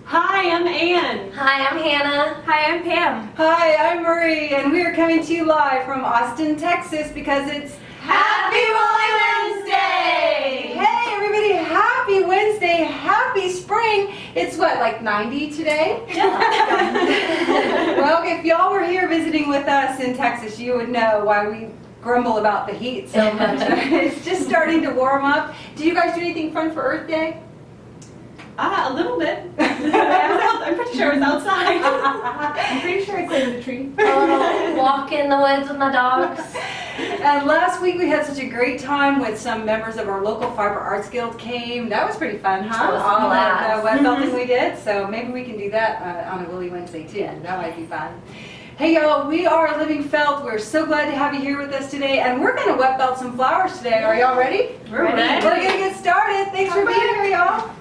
Hi, I'm Ann. Hi, I'm Hannah. Hi, I'm Pam. Hi, I'm Marie, and we are coming to you live from Austin, Texas, because it's Happy Woolly Wednesday! Hey everybody, happy Wednesday, happy spring. It's what, like 90 today? Well, if y'all were here visiting with us in Texas, you would know why we grumble about the heat so much. It's just starting to warm up. Did you guys do anything fun for Earth Day? A little bit. I'm pretty sure it was outside. I'm pretty sure I planted a tree. A little walk in the woods with my dogs. And last week we had such a great time with some members of our local Fiber Arts Guild came. That was pretty fun, huh? That was All blast. the wet felting we did. So maybe we can do that on a Woolly Wednesday too. Yeah. That might be fun. Hey y'all, we are Living Felt. We're so glad to have you here with us today, and we're going to wet felt some flowers today. Are y'all ready? We're ready. We're going to get started. Thanks for being here, y'all.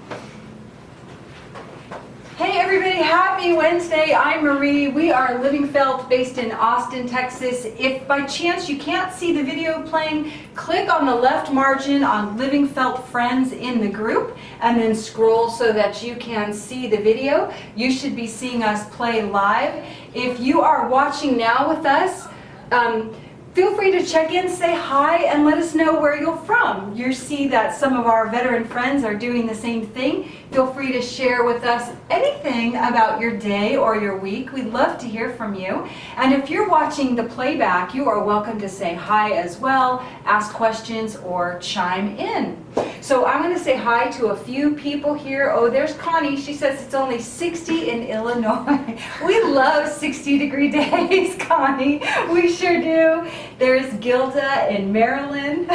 Hey everybody, happy Wednesday. I'm Marie. We are Living Felt based in Austin, Texas. If by chance you can't see the video playing, click on the left margin on Living Felt Friends in the group and then scroll so that you can see the video. You should be seeing us play live. If you are watching now with us, feel free to check in, say hi, and let us know where you're from. You see that some of our veteran friends are doing the same thing. Feel free to share with us anything about your day or your week. We'd love to hear from you. And if you're watching the playback, you are welcome to say hi as well, ask questions, or chime in. So I'm going to say hi to a few people here. Oh, there's Connie. She says it's only 60 in Illinois. We love 60-degree days, Connie. We sure do. There's Gilda in Maryland.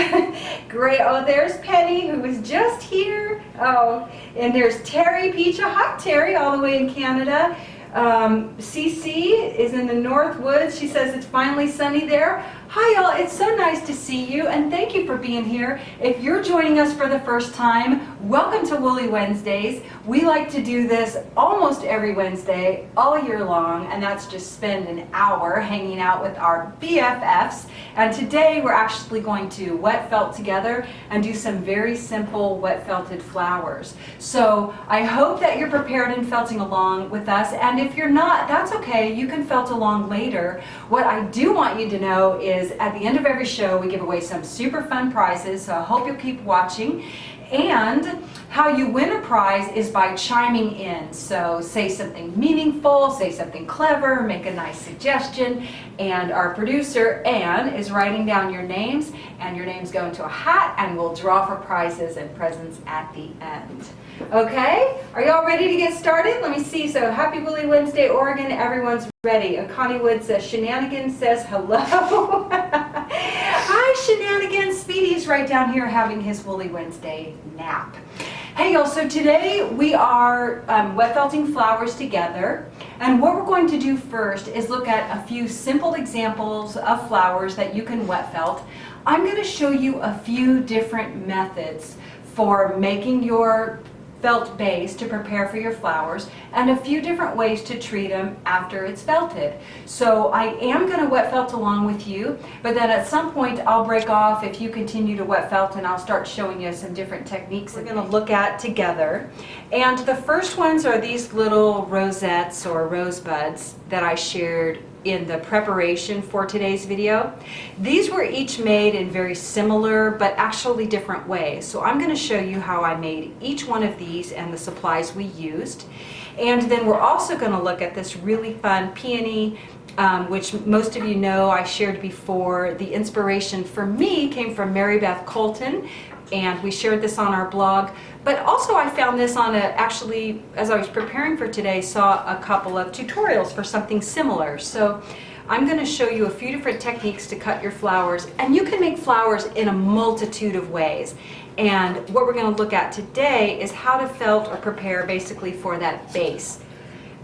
Great. Oh, there's Penny, who was just here. Oh, and there's Terry Peacha. Hi, Terry, all the way in Canada. Cece is in the North Woods. She says it's finally sunny there. Hi y'all, it's so nice to see you, and thank you for being here. If you're joining us for the first time, welcome to Woolly Wednesdays. We like to do this almost every Wednesday, all year long, and that's just spend an hour hanging out with our BFFs. And today we're actually going to wet felt together and do some very simple wet felted flowers. So I hope that you're prepared and felting along with us, and if you're not, that's okay. You can felt along later. What I do want you to know is at the end of every show we give away some super fun prizes, so I hope you'll keep watching. And how you win a prize is by chiming in. So say something meaningful, say something clever, make a nice suggestion, and our producer Ann is writing down your names, and your names go into a hat, and we'll draw for prizes and presents at the end. Okay, are y'all ready to get started? Let me see. So happy Woolly Wednesday, Oregon. Everyone's ready. Connie Wood says Shenanigans says hello. Hi Shenanigans. Speedy's right down here having his Woolly Wednesday nap. Hey y'all, so today we are wet felting flowers together, and what we're going to do first is look at a few simple examples of flowers that you can wet felt. I'm going to show you a few different methods for making your felt base to prepare for your flowers, and a few different ways to treat them after it's felted. So I am going to wet felt along with you, but then at some point I'll break off if you continue to wet felt, and I'll start showing you some different techniques we're going to look at together. And the first ones are these little rosettes or rosebuds that I shared in the preparation for today's video. These were each made in very similar but actually different ways. So I'm going to show you how I made each one of these and the supplies we used. And then we're also going to look at this really fun peony, which most of you know I shared before. The inspiration for me came from Mary Beth Colton, and we shared this on our blog. But also I found this on actually, as I was preparing for today, saw a couple of tutorials for something similar. So I'm going to show you a few different techniques to cut your flowers, and you can make flowers in a multitude of ways. And what we're going to look at today is how to felt or prepare basically for that base.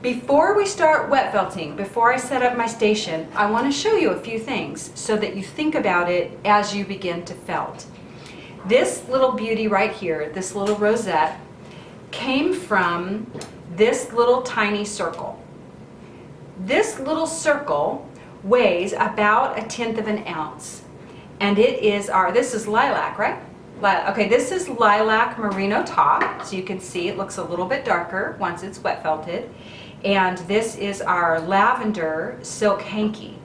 Before we start wet felting, before I set up my station, I want to show you a few things so that you think about it as you begin to felt. This little beauty right here, this little rosette, came from this little tiny circle. This little circle weighs about 1/10 of an ounce, and it is this is lilac, right? Okay, this is lilac merino top. So you can see it looks a little bit darker once it's wet felted. And this is our lavender silk hanky.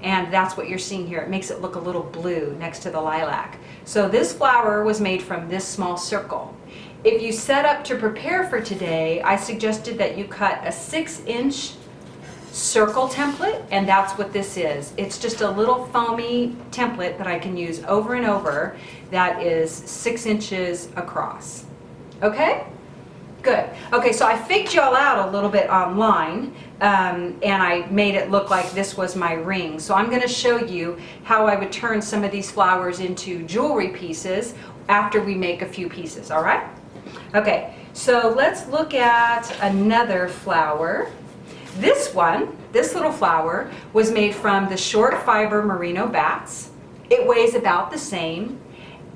And that's what you're seeing here. It makes it look a little blue next to the lilac. So this flower was made from this small circle. If you set up to prepare for today, I suggested that you cut a 6-inch circle template, and that's what this is. It's just a little foamy template that I can use over and over that is 6 inches across. Okay? Good. Okay, so I faked y'all out a little bit online, and I made it look like this was my ring. So I'm going to show you how I would turn some of these flowers into jewelry pieces after we make a few pieces, all right? Okay, so let's look at another flower. This one, this little flower, was made from the short fiber merino bats. It weighs about the same,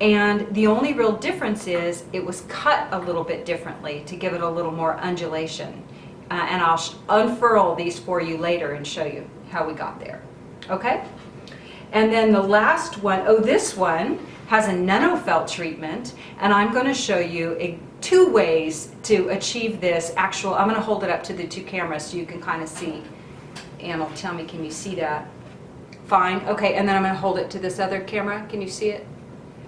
and the only real difference is it was cut a little bit differently to give it a little more undulation. And I'll unfurl these for you later and show you how we got there. Okay? And then the last one, this one has a nanofelt treatment, and I'm going to show you two ways to achieve this actual. I'm going to hold it up to the two cameras so you can kind of see. Ann will tell me, can you see that? Fine. Okay, and then I'm going to hold it to this other camera. Can you see it?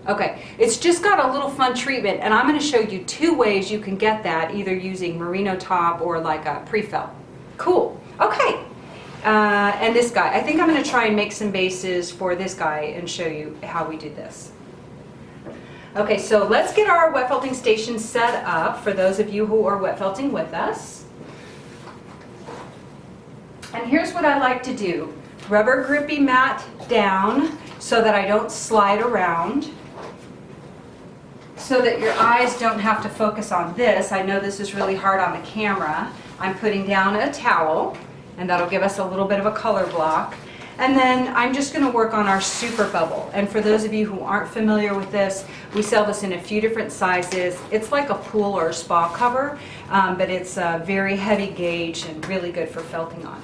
Okay, it's just got a little fun treatment, and I'm going to show you two ways you can get that, either using merino top or like a pre-felt. Cool. Okay. And this guy, I think I'm going to try and make some bases for this guy and show you how we did this. Okay, so let's get our wet felting station set up for those of you who are wet felting with us. And here's what I like to do. Rubber grippy mat down so that I don't slide around, so that your eyes don't have to focus on this. I know this is really hard on the camera. I'm putting down a towel, and that'll give us a little bit of a color block. And then I'm just going to work on our super bubble. And for those of you who aren't familiar with this, we sell this in a few different sizes. It's like a pool or a spa cover, but it's a very heavy gauge and really good for felting on.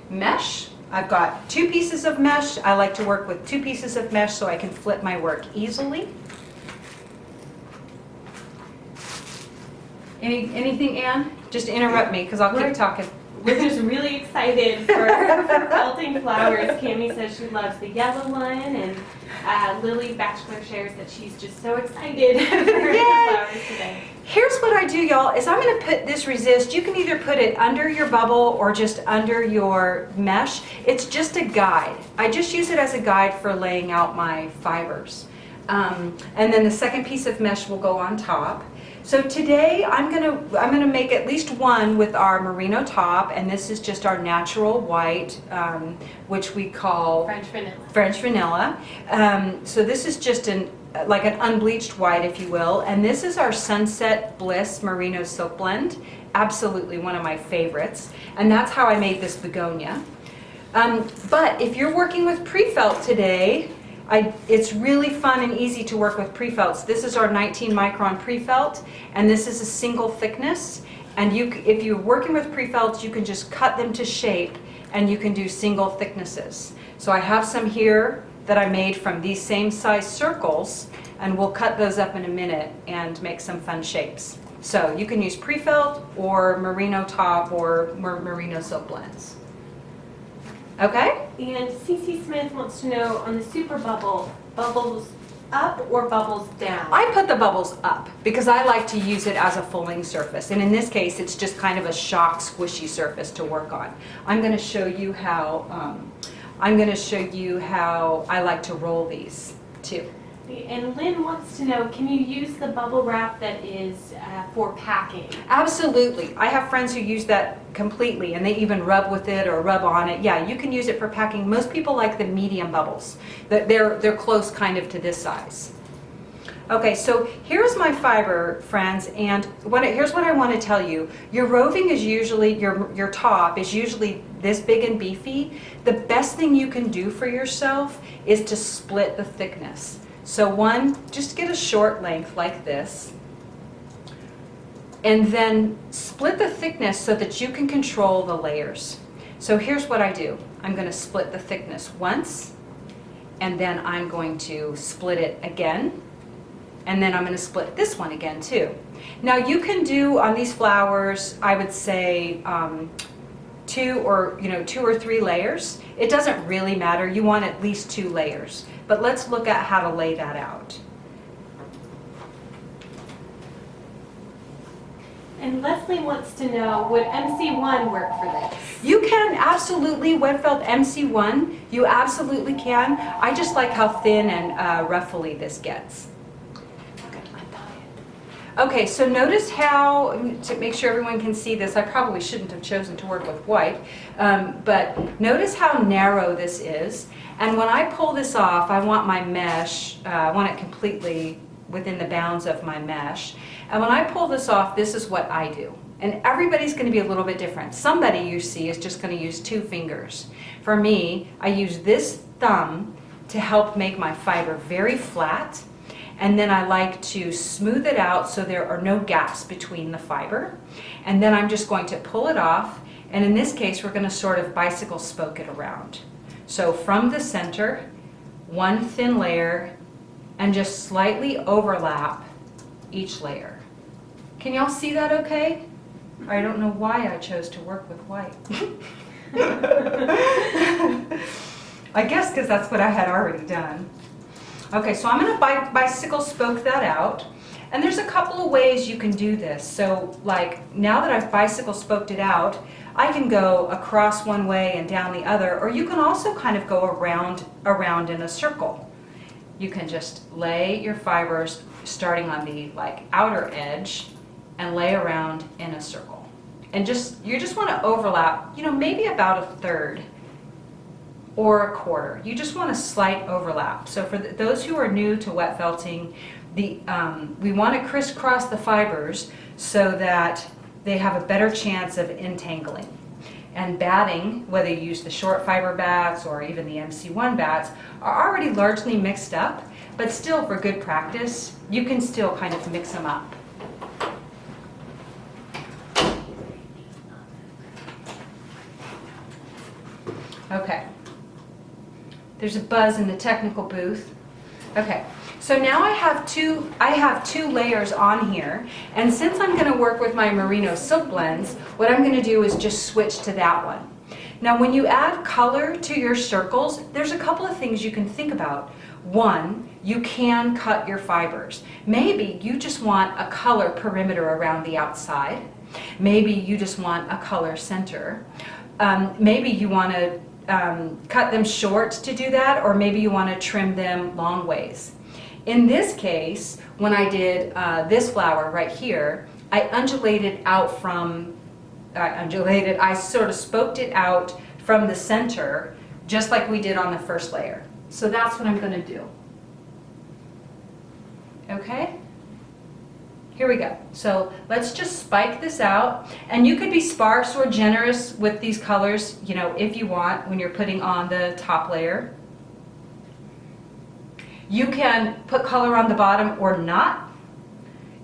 Mesh. I've got 2 pieces of mesh. I like to work with 2 pieces of mesh so I can flip my work easily. Anything, Ann? Just interrupt me because I'll keep talking. We're just really excited for felting flowers. Cami says she loves the yellow one, and Lily Bachelor shares that she's just so excited for the flowers today. Here's what I do, y'all, is I'm going to put this resist. You can either put it under your bubble or just under your mesh. It's just a guide. I just use it as a guide for laying out my fibers. And then the second piece of mesh will go on top. So today I'm gonna make at least one with our merino top, and this is just our natural white, which we call French vanilla. So this is just like an unbleached white, if you will, and this is our Sunset Bliss Merino Silk Blend. Absolutely one of my favorites, and that's how I made this begonia. But if you're working with pre-felt today, it's really fun and easy to work with pre-felts. This is our 19 micron pre-felt, and this is a single thickness. And if you're working with pre-felts, you can just cut them to shape, and you can do single thicknesses. So I have some here that I made from these same size circles, and we'll cut those up in a minute and make some fun shapes. So you can use pre-felt or merino top or merino silk blends. Okay? And Cece Smith wants to know on the super bubble, bubbles up or bubbles down? I put the bubbles up because I like to use it as a fulling surface. And in this case, it's just kind of a shock squishy surface to work on. I'm going to show you how I like to roll these too. And Lynn wants to know, can you use the bubble wrap that is for packing? Absolutely. I have friends who use that completely, and they even rub with it or rub on it. Yeah, you can use it for packing. Most people like the medium bubbles. They're close kind of to this size. Okay, so here's my fiber, friends, and here's what I want to tell you. Your roving is usually, your top is usually this big and beefy. The best thing you can do for yourself is to split the thickness. So just get a short length like this, and then split the thickness so that you can control the layers. So here's what I do. I'm going to split the thickness once, and then I'm going to split it again, and then I'm going to split this one again too. Now you can do on these flowers, I would say 2 or 3 layers. It doesn't really matter. You want at least 2 layers. But let's look at how to lay that out. And Leslie wants to know, would MC1 work for this? You can absolutely, wet felt MC1, you absolutely can. I just like how thin and ruffly this gets. Okay, so notice how, to make sure everyone can see this, I probably shouldn't have chosen to work with white, but notice how narrow this is. And when I pull this off, I want my mesh, I want it completely within the bounds of my mesh. And when I pull this off, this is what I do. And everybody's going to be a little bit different. Somebody you see is just going to use 2 fingers. For me, I use this thumb to help make my fiber very flat. And then I like to smooth it out so there are no gaps between the fiber. And then I'm just going to pull it off. And in this case, we're going to sort of bicycle spoke it around. So from the center, 1 thin layer, and just slightly overlap each layer. Can y'all see that okay? I don't know why I chose to work with white. I guess because that's what I had already done. Okay, so I'm going to bicycle spoke that out. And there's a couple of ways you can do this. So like now that I've bicycle spoked it out, I can go across one way and down the other, or you can also kind of go around in a circle. You can just lay your fibers starting on the outer edge and lay around in a circle. And you just want to overlap, maybe about 1/3 or 1/4. You just want a slight overlap. So for those who are new to wet felting, we want to crisscross the fibers so that they have a better chance of entangling. And batting, whether you use the short fiber bats or even the MC1 bats, are already largely mixed up, but still for good practice, you can still kind of mix them up. Okay. There's a buzz in the technical booth. Okay. So now I have two layers on here, and since I'm going to work with my merino silk blends, what I'm going to do is just switch to that one. Now when you add color to your circles, there's a couple of things you can think about. One, you can cut your fibers. Maybe you just want a color perimeter around the outside. Maybe you just want a color center. Maybe you want to cut them short to do that, or maybe you want to trim them long ways. In this case, when I did this flower right here, I undulated out I sort of spoked it out from the center, just like we did on the first layer. So that's what I'm going to do. Okay? Here we go. So let's just spike this out. And you could be sparse or generous with these colors, if you want, when you're putting on the top layer. You can put color on the bottom or not.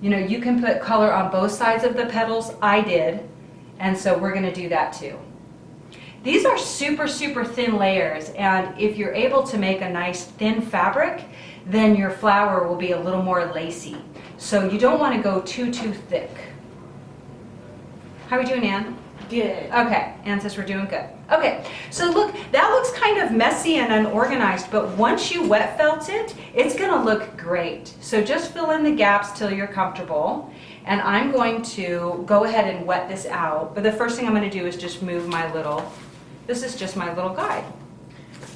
You can put color on both sides of the petals. I did. And so we're going to do that too. These are super, super thin layers. And if you're able to make a nice thin fabric, then your flower will be a little more lacy. So you don't want to go too thick. How are we doing, Ann? Good. Okay, Ann says we're doing good. Okay, so look, that looks kind of messy and unorganized, but once you wet felt it, it's going to look great. So just fill in the gaps till you're comfortable. And I'm going to go ahead and wet this out. But the first thing I'm going to do is just move this is just my little guide.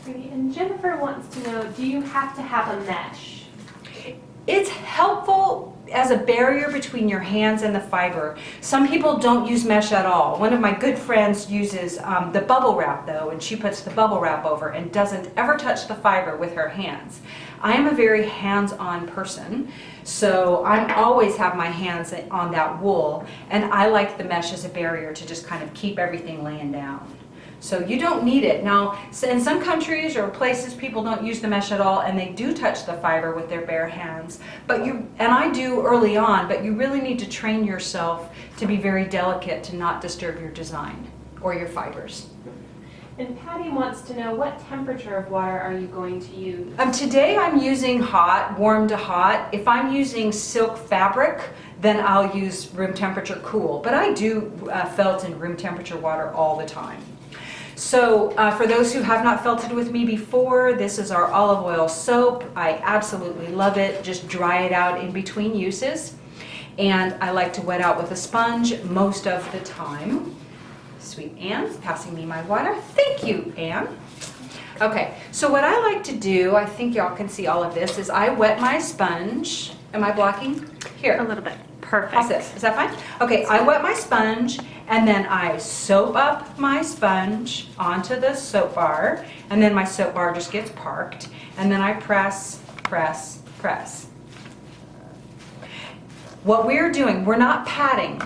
And Jennifer wants to know, do you have to have a mesh? It's helpful as a barrier between your hands and the fiber. Some people don't use mesh at all. One of my good friends uses the bubble wrap though, and she puts the bubble wrap over and doesn't ever touch the fiber with her hands. I am a very hands-on person, so I always have my hands on that wool, and I like the mesh as a barrier to just kind of keep everything laying down. So you don't need it. Now, in some countries or places, people don't use the mesh at all, and they do touch the fiber with their bare hands. And I do early on, but you really need to train yourself to be very delicate to not disturb your design or your fibers. And Patty wants to know, what temperature of water are you going to use? Today I'm using hot, warm to hot. If I'm using silk fabric, then I'll use room temperature cool. But I do felt in room temperature water all the time. So for those who have not felted with me before, this is our olive oil soap. I absolutely love it. Just dry it out in between uses. And I like to wet out with a sponge most of the time. Sweet Anne's passing me my water. Thank you, Anne. Okay, so what I like to do, I think y'all can see all of this, is I wet my sponge. Am I blocking? Here. A little bit. Perfect. How's this? Is that fine? Okay, I wet my sponge and then I soap up my sponge onto the soap bar, and then my soap bar just gets parked, and then I press, press, press. What we're doing, we're not patting.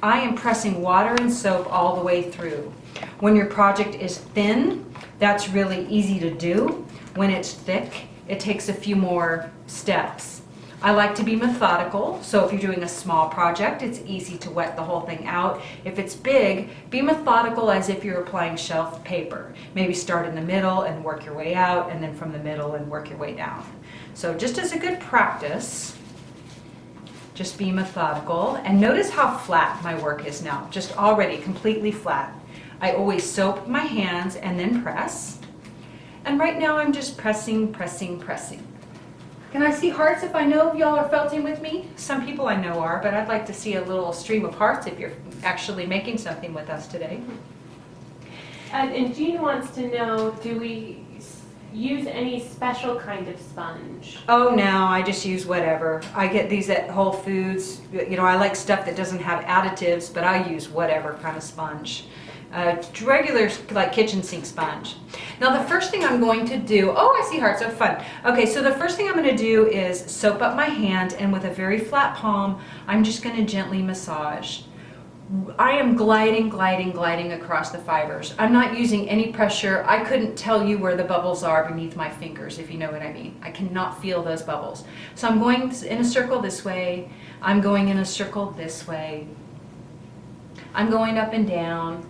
I am pressing water and soap all the way through. When your project is thin, that's really easy to do. When it's thick, it takes a few more steps. I like to be methodical, so if you're doing a small project, it's easy to wet the whole thing out. If it's big, be methodical as if you're applying shelf paper. Maybe start in the middle and work your way out, and then from the middle and work your way down. So just as a good practice, just be methodical. And notice how flat my work is now, just already completely flat. I always soap my hands and then press. And right now I'm just pressing, pressing, pressing. Can I see hearts if I know y'all are felting with me? Some people I know are, but I'd like to see a little stream of hearts if you're actually making something with us today. And Jean wants to know, do we use any special kind of sponge? Oh no, I just use whatever. I get these at Whole Foods. You know, I like stuff that doesn't have additives, but I use whatever kind of sponge. Regular, like kitchen sink sponge. Now the first thing I'm going to do, oh I see hearts, so fun. Okay, so the first thing I'm going to do is soap up my hand, and with a very flat palm, I'm just going to gently massage. I am gliding, gliding, gliding across the fibers. I'm not using any pressure. I couldn't tell you where the bubbles are beneath my fingers, if you know what I mean. I cannot feel those bubbles. So I'm going in a circle this way. I'm going in a circle this way. I'm going up and down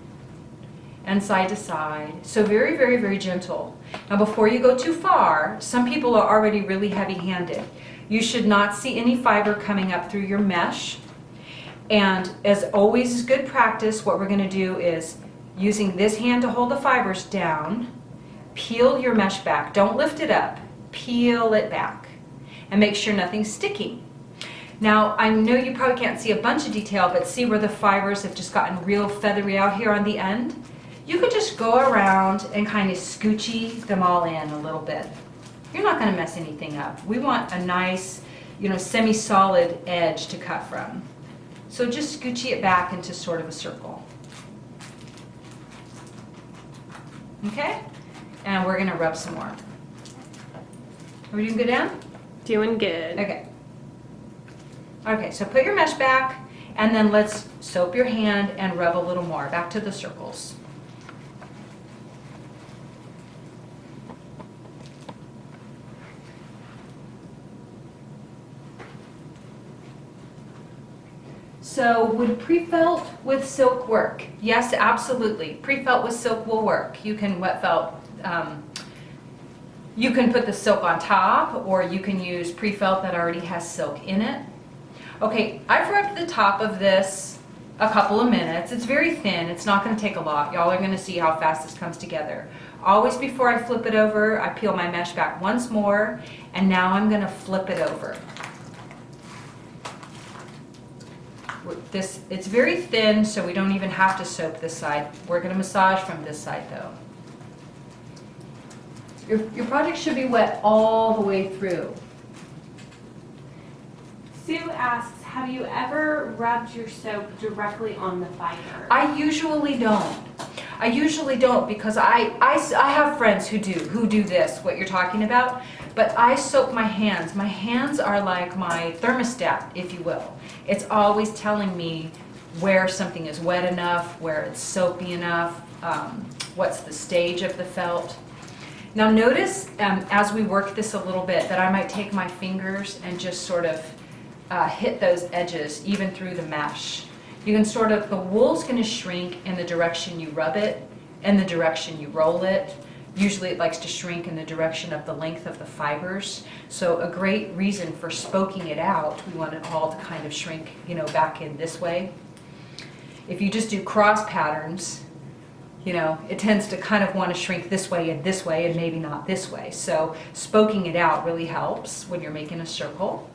and side to side. So very, very, very gentle. Now before you go too far, some people are already really heavy-handed. You should not see any fiber coming up through your mesh. And as always is good practice, what we're gonna do is, using this hand to hold the fibers down, peel your mesh back. Don't lift it up, peel it back. And make sure nothing's sticking. Now, I know you probably can't see a bunch of detail, but see where the fibers have just gotten real feathery out here on the end? You could just go around and kind of scoochy them all in a little bit. You're not gonna mess anything up. We want a nice, semi-solid edge to cut from. So just scoochy it back into sort of a circle. Okay? And we're gonna rub some more. Are we doing good, Ann? Doing good. Okay. Okay, so put your mesh back, and then let's soap your hand and rub a little more. Back to the circles. So would pre-felt with silk work? Yes, absolutely. Pre-felt with silk will work. You can wet felt, you can put the silk on top, or you can use pre-felt that already has silk in it. Okay, I've rubbed the top of this a couple of minutes. It's very thin. It's not going to take a lot. Y'all are going to see how fast this comes together. Always before I flip it over, I peel my mesh back once more, and now I'm going to flip it over. It's very thin, so we don't even have to soap this side. We're going to massage from this side though. Your project should be wet all the way through. Sue asks, have you ever rubbed your soap directly on the fiber? I usually don't. I usually don't, because I have friends who do this, what you're talking about, but I soak my hands. My hands are like my thermostat, if you will. It's always telling me where something is wet enough, where it's soapy enough, what's the stage of the felt. Now notice, as we work this a little bit, that I might take my fingers and just sort of hit those edges, even through the mesh. You can the wool's going to shrink in the direction you rub it, and the direction you roll it. Usually it likes to shrink in the direction of the length of the fibers. So a great reason for spoking it out, we want it all to kind of shrink, back in this way. If you just do cross patterns, it tends to kind of want to shrink this way and maybe not this way. So spoking it out really helps when you're making a circle.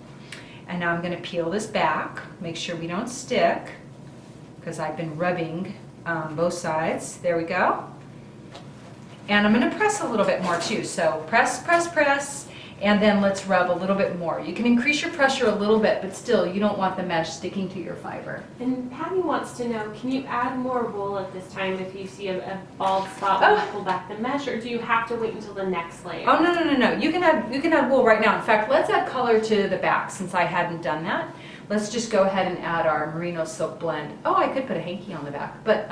And now I'm going to peel this back, make sure we don't stick, because I've been rubbing both sides. There we go. And I'm going to press a little bit more too. So press, press, press, and then let's rub a little bit more. You can increase your pressure a little bit, but still you don't want the mesh sticking to your fiber. And Patty wants to know, can you add more wool at this time if you see a bald spot when you pull back the mesh, or do you have to wait until the next layer? Oh, no. You can add wool right now. In fact, let's add color to the back since I hadn't done that. Let's just go ahead and add our merino silk blend. Oh, I could put a hanky on the back, but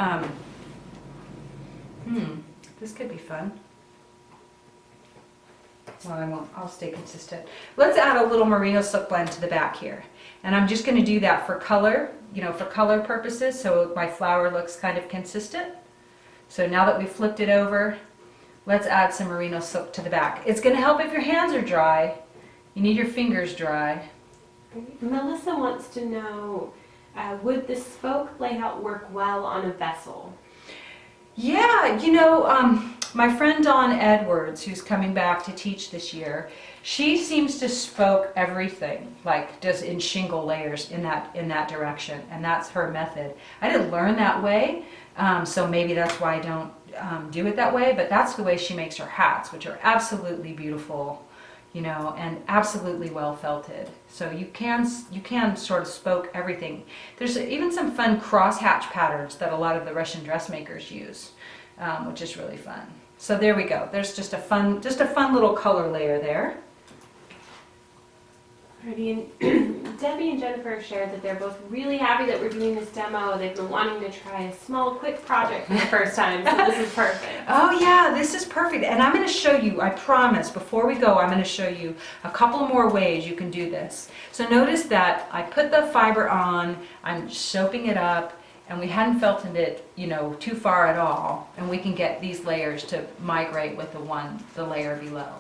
this could be fun. Well, I won't. I'll stay consistent. Let's add a little merino silk blend to the back here. And I'm just going to do that for color, for color purposes, so my flower looks kind of consistent. So now that we've flipped it over, let's add some merino silk to the back. It's going to help if your hands are dry. You need your fingers dry. Melissa wants to know, would the spoke layout work well on a vessel? Yeah, my friend Dawn Edwards, who's coming back to teach this year, she seems to spoke everything, like just in shingle layers in that direction, and that's her method. I didn't learn that way, so maybe that's why I don't do it that way, but that's the way she makes her hats, which are absolutely beautiful, and absolutely well felted. So you can sort of spoke everything. There's even some fun cross hatch patterns that a lot of the Russian dressmakers use, which is really fun. So there we go. There's just a fun little color layer there. Alrighty, and Debbie and Jennifer shared that they're both really happy that we're doing this demo. They've been wanting to try a small, quick project for the first time, so this is perfect. Oh yeah, this is perfect. And I'm going to show you, I promise, before we go, I'm going to show you a couple more ways you can do this. So notice that I put the fiber on, I'm soaping it up, and we hadn't felted it, too far at all. And we can get these layers to migrate with the layer below.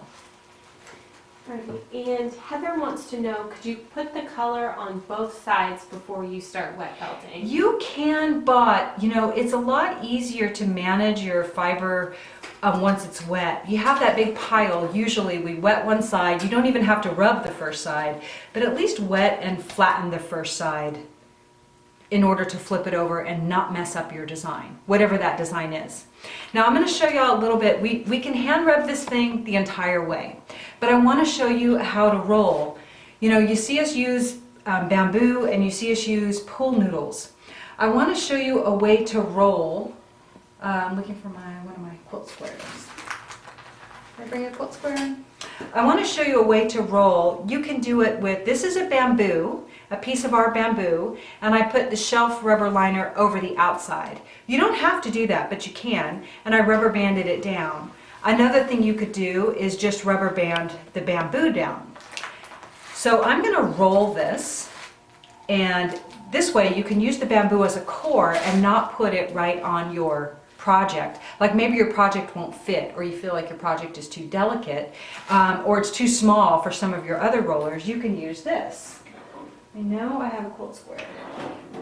And Heather wants to know, could you put the color on both sides before you start wet felting? You can, but it's a lot easier to manage your fiber once it's wet. You have that big pile. Usually we wet one side. You don't even have to rub the first side, but at least wet and flatten the first side in order to flip it over and not mess up your design, whatever that design is. Now I'm going to show y'all a little bit. We can hand rub this thing the entire way, but I want to show you how to roll. You see us use bamboo and you see us use pool noodles. I want to show you a way to roll. I'm looking for one of my quilt squares. Can I bring a quilt square in? I want to show you a way to roll. You can do it with, this is a bamboo, a piece of our bamboo, and I put the shelf rubber liner over the outside. You don't have to do that, but you can, and I rubber banded it down. Another thing you could do is just rubber band the bamboo down. So I'm going to roll this, and this way you can use the bamboo as a core and not put it right on your project. Like maybe your project won't fit, or you feel like your project is too delicate, or it's too small for some of your other rollers. You can use this. I know I have a quilt square.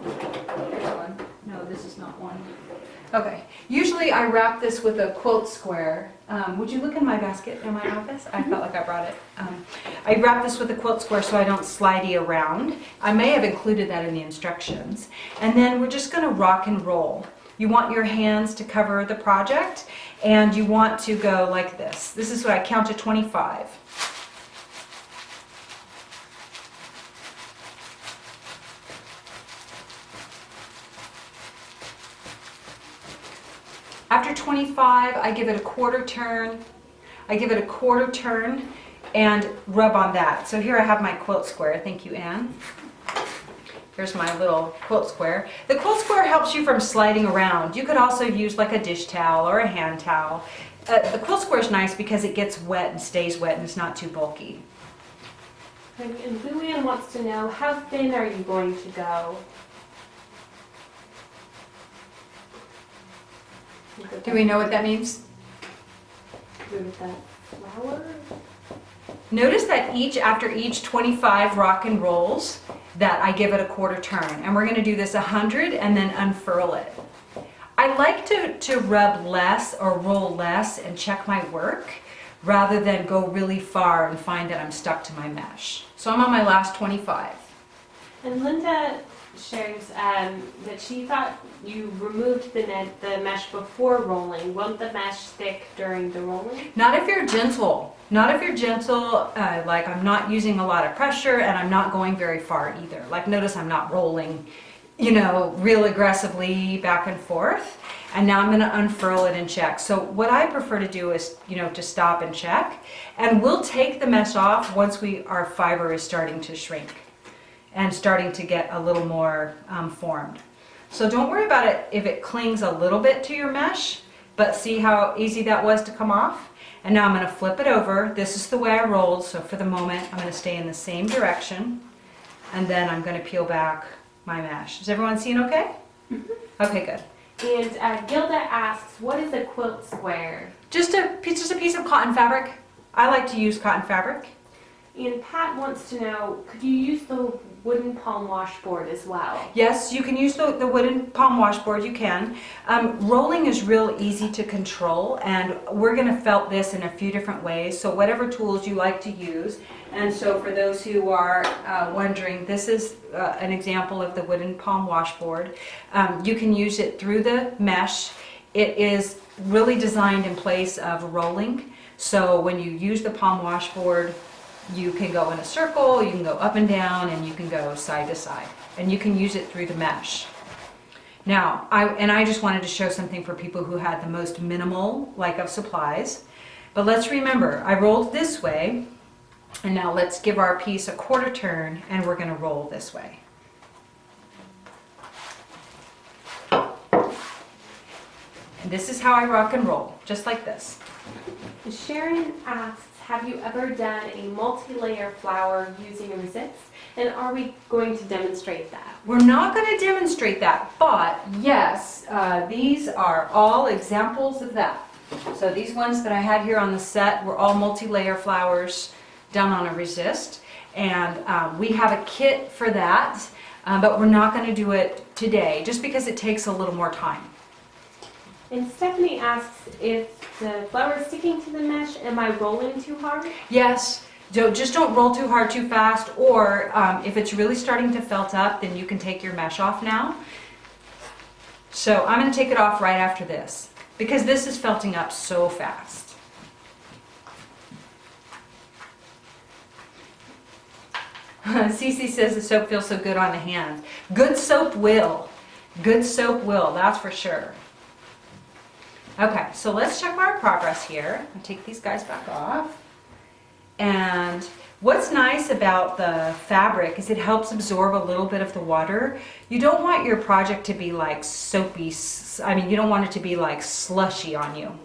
Here's one. No, this is not one. Okay. Usually I wrap this with a quilt square. Would you look in my basket in my office? I felt like I brought it. I wrap this with a quilt square so I don't slidey around. I may have included that in the instructions. And then we're just going to rock and roll. You want your hands to cover the project, and you want to go like this. This is what I count to 25. After 25, I give it a quarter turn. And rub on that. So here I have my quilt square. Thank you, Anne. Here's my little quilt square. The quilt square helps you from sliding around. You could also use like a dish towel or a hand towel. The quilt square is nice because it gets wet and stays wet and it's not too bulky. And Luann wants to know, how thin are you going to go? Do we know what that means? With that flower? Notice that after each 25 rock and rolls, that I give it a quarter turn. And we're gonna do this 100 and then unfurl it. I like to rub less or roll less and check my work rather than go really far and find that I'm stuck to my mesh. So I'm on my last 25. And Linda shares that she thought you removed the mesh before rolling. Won't the mesh stick during the rolling? Not if you're gentle. Not if you're gentle, like I'm not using a lot of pressure and I'm not going very far either. Like notice I'm not rolling, real aggressively back and forth. And now I'm gonna unfurl it and check. So what I prefer to do is, to stop and check. And we'll take the mesh off once our fiber is starting to shrink and starting to get a little more formed. So don't worry about it if it clings a little bit to your mesh, but see how easy that was to come off? And now I'm gonna flip it over. This is the way I rolled, so for the moment, I'm gonna stay in the same direction, and then I'm gonna peel back my mesh. Is everyone seeing okay? Mm-hmm. Okay, good. And Gilda asks, what is a quilt square? Just a piece of cotton fabric. I like to use cotton fabric. And Pat wants to know, could you use the wooden palm washboard as well? Yes, you can use the wooden palm washboard, you can. Rolling is real easy to control, and we're gonna felt this in a few different ways, so whatever tools you like to use. And so for those who are wondering, this is an example of the wooden palm washboard. You can use it through the mesh. It is really designed in place of rolling, so when you use the palm washboard, you can go in a circle, you can go up and down, and you can go side to side. And you can use it through the mesh. Now, I just wanted to show something for people who had the most minimal, of supplies. But let's remember, I rolled this way, and now let's give our piece a quarter turn, and we're gonna roll this way. And this is how I rock and roll, just like this. Sharon asks, have you ever done a multi-layer flower using a resist? And are we going to demonstrate that? We're not going to demonstrate that, but yes, these are all examples of that. So these ones that I had here on the set were all multi-layer flowers done on a resist. And we have a kit for that, but we're not going to do it today just because it takes a little more time. And Stephanie asks, if the flower is sticking to the mesh, am I rolling too hard? Yes, just don't roll too hard too fast, or if it's really starting to felt up, then you can take your mesh off now. So I'm going to take it off right after this, because this is felting up so fast. Cece says the soap feels so good on the hands. Good soap will. Good soap will, that's for sure. Okay, so let's check our progress here. I'll take these guys back off. And what's nice about the fabric is it helps absorb a little bit of the water. You don't want your project to be like soapy, you don't want it to be like slushy on you.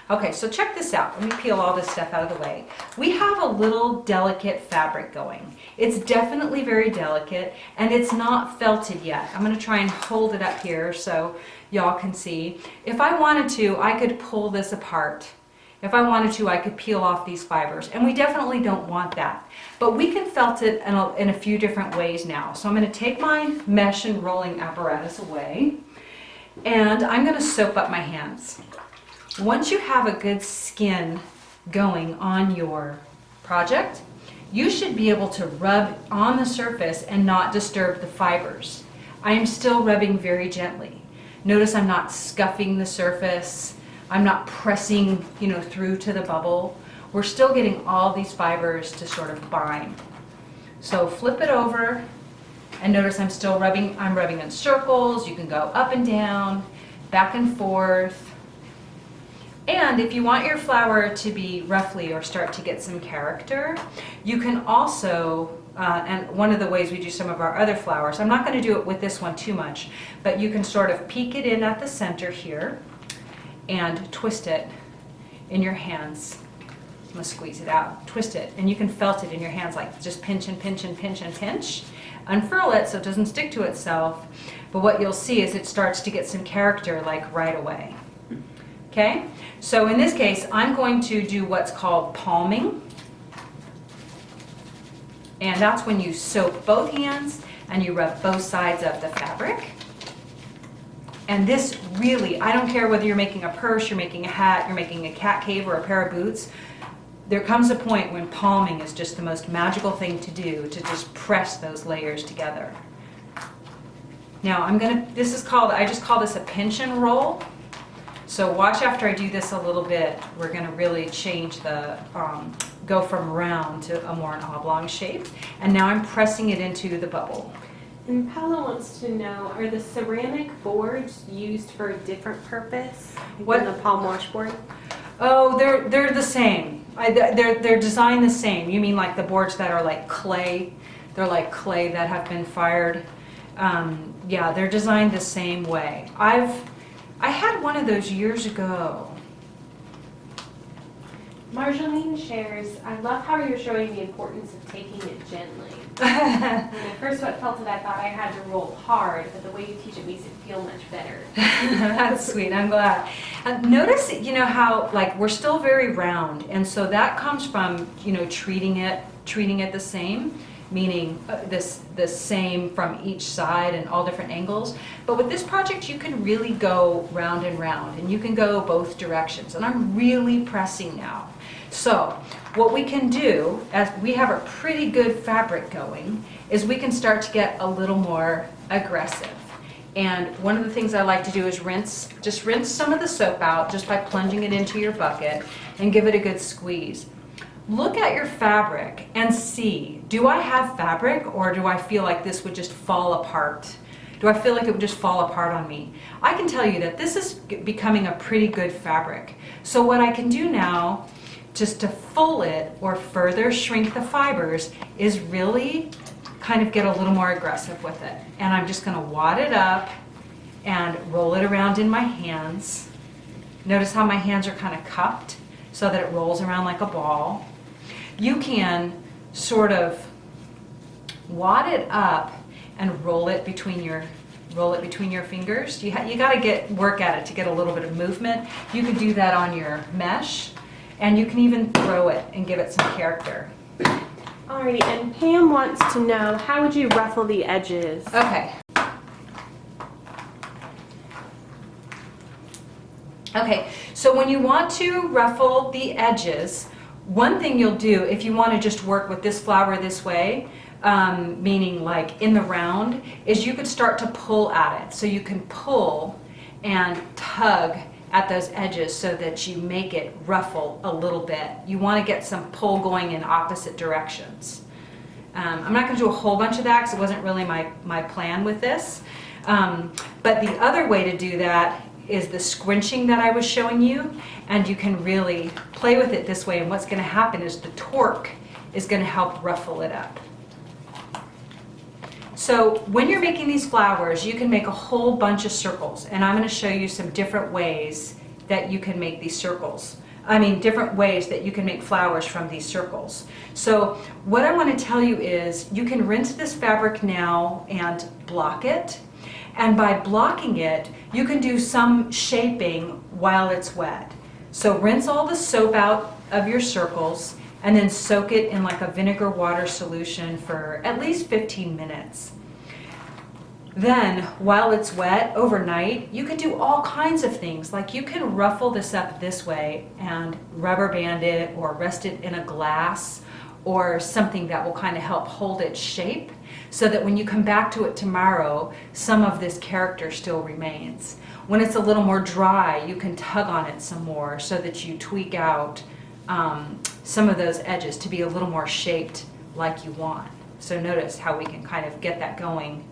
Okay, so check this out. Let me peel all this stuff out of the way. We have a little delicate fabric going. It's definitely very delicate, and it's not felted yet. I'm gonna try and hold it up here so y'all can see. If I wanted to, I could pull this apart. If I wanted to, I could peel off these fibers, and we definitely don't want that. But we can felt it in a few different ways now. So I'm gonna take my mesh and rolling apparatus away, and I'm gonna soap up my hands. Once you have a good skin going on your project, you should be able to rub on the surface and not disturb the fibers. I am still rubbing very gently. Notice I'm not scuffing the surface. I'm not pressing, through to the bubble. We're still getting all these fibers to sort of bind. So flip it over, and notice I'm still rubbing. I'm rubbing in circles. You can go up and down, back and forth. And if you want your flower to be ruffly or start to get some character, you can also, and one of the ways we do some of our other flowers, I'm not going to do it with this one too much, but you can sort of peek it in at the center here and twist it in your hands. I'm going to squeeze it out, twist it, and you can felt it in your hands, like just pinch and pinch and pinch and pinch. Unfurl it so it doesn't stick to itself, but what you'll see is it starts to get some character like right away. Okay, so in this case, I'm going to do what's called palming. And that's when you soak both hands and you rub both sides of the fabric. And this really, I don't care whether you're making a purse, you're making a hat, you're making a cat cave or a pair of boots, there comes a point when palming is just the most magical thing to do, to just press those layers together. Now I just call this a pinch and roll. So watch after I do this a little bit, we're gonna really change the, go from round to a more an oblong shape. And now I'm pressing it into the bubble. And Paula wants to know, are the ceramic boards used for a different purpose What? than the palm washboard? Oh, they're the same. They're designed the same. You mean like the boards that are like clay? They're like clay that have been fired. Yeah, they're designed the same way. I had one of those years ago. Marjolaine shares, I love how you're showing the importance of taking it gently. When I first felt it, I thought I had to roll hard, but the way you teach it makes it feel much better. That's sweet, I'm glad. Notice, you know, how like we're still very round, and so that comes from, you know, treating it the same, meaning the same from each side and all different angles. But with this project, you can really go round and round, and you can go both directions. And I'm really pressing now. So what we can do, as we have a pretty good fabric going, is we can start to get a little more aggressive. And one of the things I like to do is just rinse some of the soap out just by plunging it into your bucket and give it a good squeeze. Look at your fabric and see, do I have fabric, or do I feel like this would just fall apart? Do I feel like it would just fall apart on me? I can tell you that this is becoming a pretty good fabric. So what I can do now, just to full it or further shrink the fibers, is really kind of get a little more aggressive with it. And I'm just gonna wad it up and roll it around in my hands. Notice how my hands are kind of cupped so that it rolls around like a ball. You can sort of wad it up and roll it between your fingers. You got to work at it to get a little bit of movement. You can do that on your mesh, and you can even throw it and give it some character. Alrighty, and Pam wants to know, how would you ruffle the edges? Okay. Okay, so when you want to ruffle the edges, one thing you'll do if you want to just work with this flower this way, meaning like in the round, is you could start to pull at it. So you can pull and tug at those edges so that you make it ruffle a little bit. You want to get some pull going in opposite directions. I'm not going to do a whole bunch of that because it wasn't really my plan with this. But the other way to do that is the squinching that I was showing you, and you can really play with it this way, and what's going to happen is the torque is going to help ruffle it up. So when you're making these flowers, you can make a whole bunch of circles, and I'm going to show you some different ways that you can make these circles. Different ways that you can make flowers from these circles. So what I want to tell you is you can rinse this fabric now and block it. And by blocking it, you can do some shaping while it's wet. So rinse all the soap out of your circles and then soak it in like a vinegar water solution for at least 15 minutes. Then, while it's wet overnight, you can do all kinds of things. Like you can ruffle this up this way and rubber band it or rest it in a glass or something that will kind of help hold its shape, so that when you come back to it tomorrow, some of this character still remains. When it's a little more dry, you can tug on it some more so that you tweak out some of those edges to be a little more shaped like you want. So notice how we can kind of get that going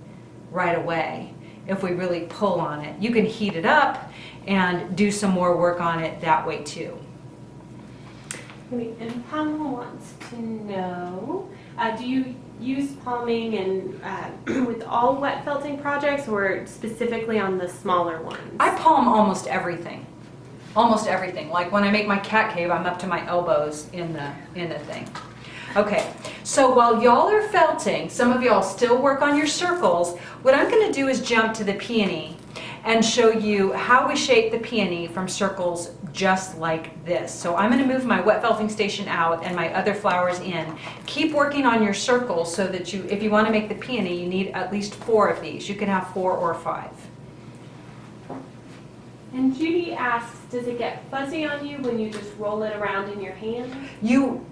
right away if we really pull on it. You can heat it up and do some more work on it that way too. And Pamela wants to know, do you use palming and with all wet felting projects, or specifically on the smaller ones? I palm almost everything. Almost everything. Like when I make my cat cave, I'm up to my elbows in the thing. Okay, so while y'all are felting, some of y'all still work on your circles, what I'm going to do is jump to the peony. and show you how we shape the peony from circles just like this. So I'm going to move my wet felting station out and my other flowers in. Keep working on your circles so that if you want to make the peony, you need at least 4 of these. You can have 4 or 5. And Judy asks, does it get fuzzy on you when you just roll it around in your hand? You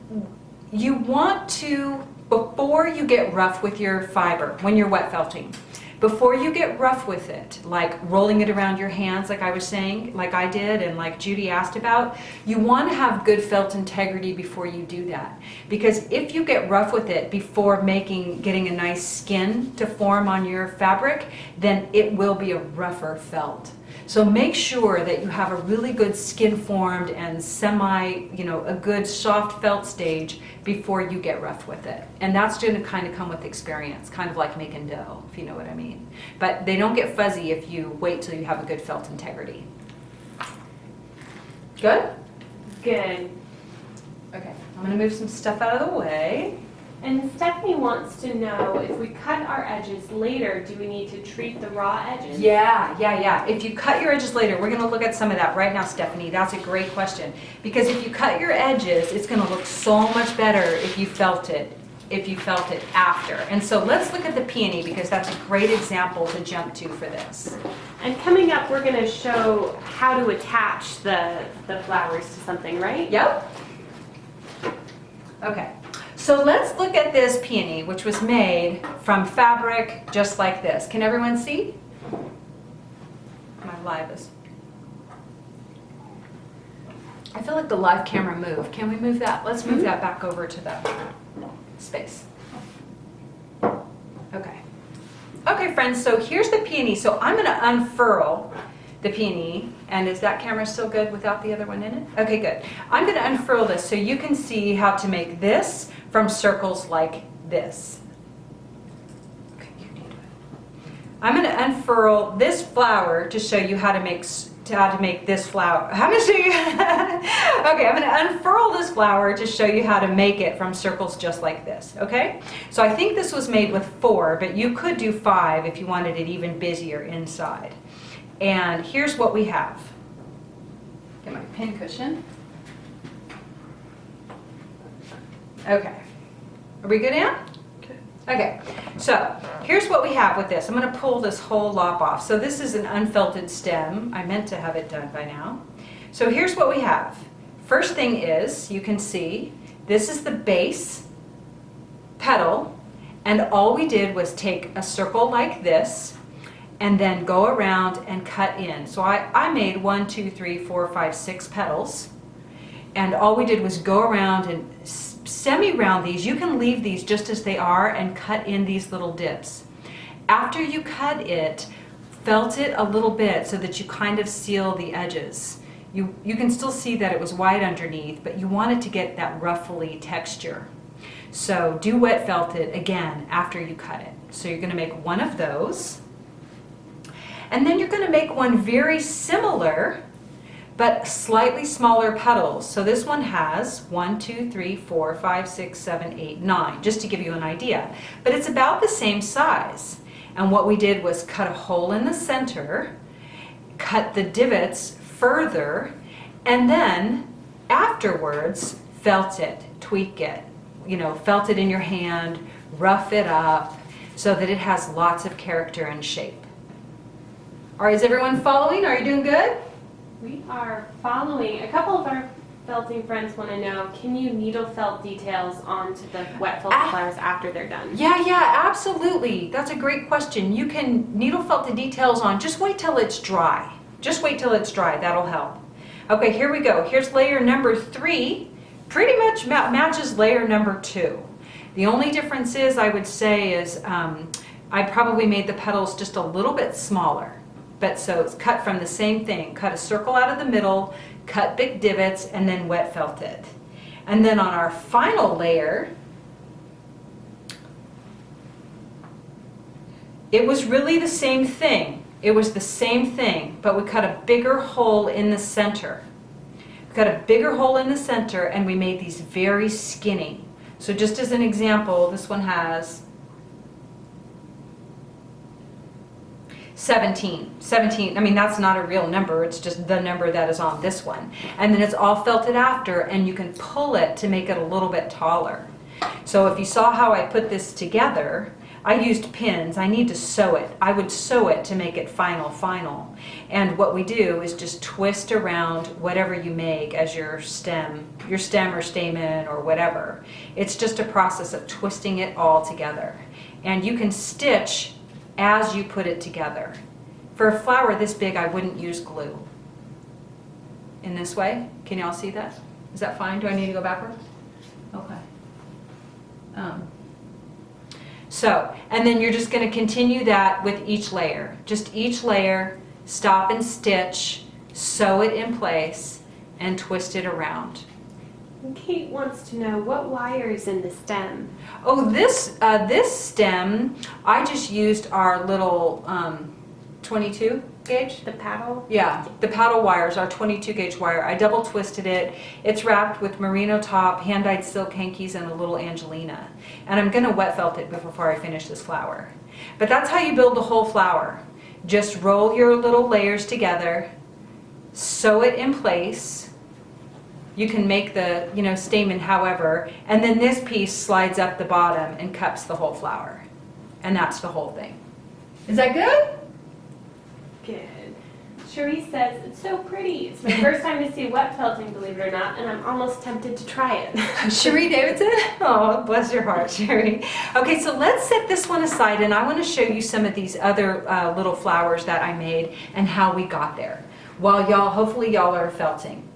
want to, before you get rough with your fiber, when you're wet felting, before you get rough with it, like rolling it around your hands, like I was saying, like I did and like Judy asked about, you want to have good felt integrity before you do that. Because if you get rough with it before getting a nice skin to form on your fabric, then it will be a rougher felt. So make sure that you have a really good skin formed and a good soft felt stage before you get rough with it. And that's going to kind of come with experience, kind of like making dough, if you know what I mean. But they don't get fuzzy if you wait till you have a good felt integrity. Good? Good. Okay, I'm going to move some stuff out of the way. And Stephanie wants to know, if we cut our edges later, do we need to treat the raw edges? Yeah. If you cut your edges later, we're going to look at some of that right now, Stephanie. That's a great question. Because if you cut your edges, it's going to look so much better if you felt it after. And so let's look at the peony, because that's a great example to jump to for this. And coming up, we're going to show how to attach the flowers to something, right? Yep. Okay. So let's look at this peony, which was made from fabric just like this. Can everyone see? My live is. I feel like the live camera moved. Can we move that? Let's move that back over to the space. Okay. Okay, friends, so here's the peony. So I'm going to unfurl the peony. And is that camera still good without the other one in it? Okay, good. I'm going to unfurl this so you can see how to make this from circles like this. Okay, you need it. I'm going to unfurl this flower to show you how to make this flower. I'm going to show you. Okay, I'm going to unfurl this flower to show you how to make it from circles just like this. Okay, so I think this was made with 4, but you could do 5 if you wanted it even busier inside. And here's what we have. Get my pin cushion. Okay. Are we good, Ann? Okay. So here's what we have with this. I'm going to pull this whole lop off. So this is an unfelted stem. I meant to have it done by now. So here's what we have. First thing is, you can see, this is the base petal. And all we did was take a circle like this and then go around and cut in. So I made 1, 2, 3, 4, 5, 6 petals. And all we did was go around and semi-round these. You can leave these just as they are and cut in these little dips. After you cut it, felt it a little bit so that you kind of seal the edges. You can still see that it was white underneath, but you want it to get that ruffly texture. So do wet felt it again after you cut it. So you're going to make one of those. And then you're going to make one very similar, but slightly smaller petals. So this one has 1, 2, 3, 4, 5, 6, 7, 8, 9, just to give you an idea. But it's about the same size. And what we did was cut a hole in the center, cut the divots further, and then afterwards felt it, tweak it, felt it in your hand, rough it up so that it has lots of character and shape. All right, is everyone following? Are you doing good? We are following. A couple of our felting friends want to know, can you needle felt details onto the wet felt flowers after they're done? Yeah, absolutely. That's a great question. You can needle felt the details on. Just wait till it's dry. Just wait till it's dry. That'll help. Okay, here we go. Here's layer number 3. Pretty much matches layer number 2. The only difference is, I would say, is I probably made the petals just a little bit smaller. But so it's cut from the same thing. Cut a circle out of the middle, cut big divots, and then wet felt it. And then on our final layer, it was really the same thing. It was the same thing, but we cut a bigger hole in the center. We cut a bigger hole in the center, and we made these very skinny. So just as an example, this one has 17, I mean, that's not a real number, it's just the number that is on this one. And then it's all felted after, and you can pull it to make it a little bit taller. So if you saw how I put this together, I used pins. I need to sew it. I would sew it to make it final. And what we do is just twist around whatever you make as your stem or stamen or whatever. It's just a process of twisting it all together. And you can stitch as you put it together. For a flower this big, I wouldn't use glue. In this way, can y'all see that? Is that fine? Do I need to go backward? Okay. So, and then you're just going to continue that with each layer. Just each layer, stop and stitch, sew it in place, and twist it around. Kate wants to know what wire is in the stem. Oh, this stem, I just used our little 22 gauge. The paddle? Yeah, the paddle wires, our 22 gauge wire. I double twisted it. It's wrapped with merino top, hand-dyed silk hankies, and a little Angelina. And I'm going to wet felt it before I finish this flower. But that's how you build the whole flower. Just roll your little layers together, sew it in place. You can make the, stamen however, and then this piece slides up the bottom and cups the whole flower. And that's the whole thing. Is that good? Good. Cherie says, it's so pretty. It's my first time to see wet felting, believe it or not, and I'm almost tempted to try it. Cherie Davidson? Oh, bless your heart, Cherie. Okay, so let's set this one aside, and I want to show you some of these other little flowers that I made and how we got there, while hopefully y'all are felting.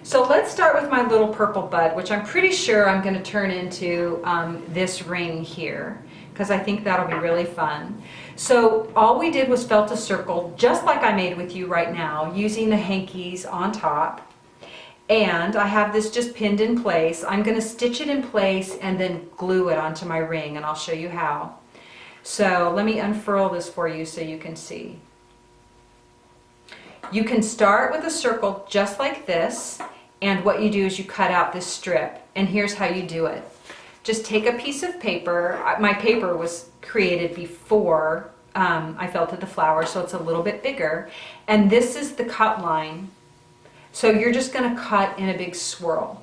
So let's start with my little purple bud, which I'm pretty sure I'm going to turn into this ring here, because I think that'll be really fun. So all we did was felt a circle, just like I made with you right now, using the hankies on top. And I have this just pinned in place. I'm going to stitch it in place and then glue it onto my ring, and I'll show you how. So let me unfurl this for you so you can see. You can start with a circle just like this, and what you do is you cut out this strip, and here's how you do it. Just take a piece of paper. My paper was created before I felted the flower, so it's a little bit bigger. And this is the cut line. So you're just going to cut in a big swirl.